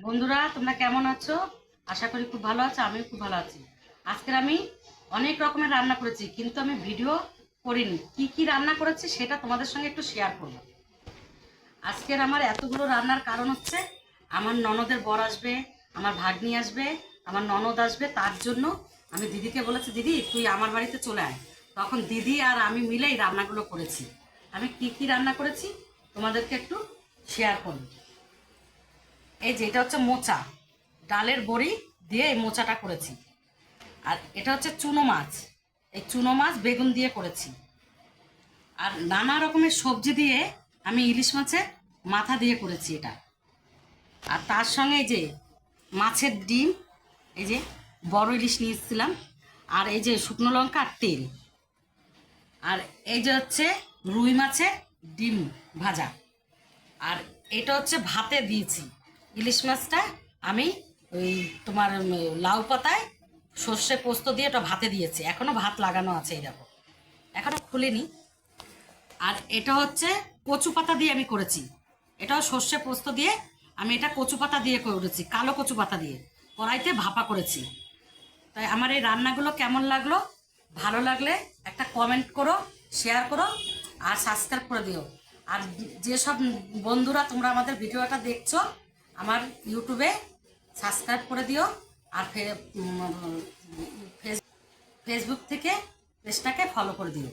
বন্ধুরা তোমরা কেমন আছো? আশা করি খুব ভালো আছো। আমিও খুব ভালো আছি। আজকের আমি অনেক রকমের রান্না করেছি, কিন্তু আমি ভিডিও করিনি। কি কি রান্না করেছি সেটা তোমাদের সঙ্গে একটু শেয়ার করব। আজকের আমার এতগুলো রান্নার কারণ হচ্ছে আমার ননদের বর আসবে, আমার ভাগ্নি আসবে, আমার ননদ আসবে। তার জন্য আমি দিদিকে বলেছি, দিদি তুই আমার বাড়িতে চলে আয়। তখন দিদি আর আমি মিলেই রান্নাগুলো করেছি। আমি কি কি রান্না করেছি তোমাদেরকে একটু শেয়ার করব। এই যে এটা হচ্ছে মোচা, ডালের বড়ি দিয়ে এই মোচাটা করেছি। আর এটা হচ্ছে চুনো মাছ, এই চুনো মাছ বেগুন দিয়ে করেছি। আর নানা রকমের সবজি দিয়ে আমি ইলিশ মাছের মাথা দিয়ে করেছি এটা। আর তার সঙ্গে এই যে মাছের ডিম, এই যে বড় ইলিশ নিয়েছিলাম, আর এই যে শুকনো লঙ্কা আর তেল। আর এই যে হচ্ছে রুই মাছের ডিম ভাজা। আর এটা হচ্ছে ভাতে দিয়েছি ইলিশ মাছটা। আমি ওই তোমার লাউ পাতায় সর্ষে পোস্ত দিয়ে এটা ভাতে দিয়েছি। এখনো ভাত লাগানো আছে, এই দেখো এখনো খুলিনি। আর এটা হচ্ছে কচু পাতা দিয়ে আমি করেছি। এটাও সর্ষে পোস্ত দিয়ে আমি এটা কচু পাতা দিয়ে করেছি, কালো কচু পাতা দিয়ে কড়াইতে ভাপা করেছি। তাই আমার এই রান্নাগুলো কেমন লাগলো, ভালো লাগলে একটা কমেন্ট করো, শেয়ার করো আর সাবস্ক্রাইব করে দিও। আর যেসব বন্ধুরা তোমরা আমাদের ভিডিওটা দেখছো আমার ইউটিউবে সাবস্ক্রাইব করে দিও। আর ফেসবুক থেকে পেজটাকে ফলো করে দিও।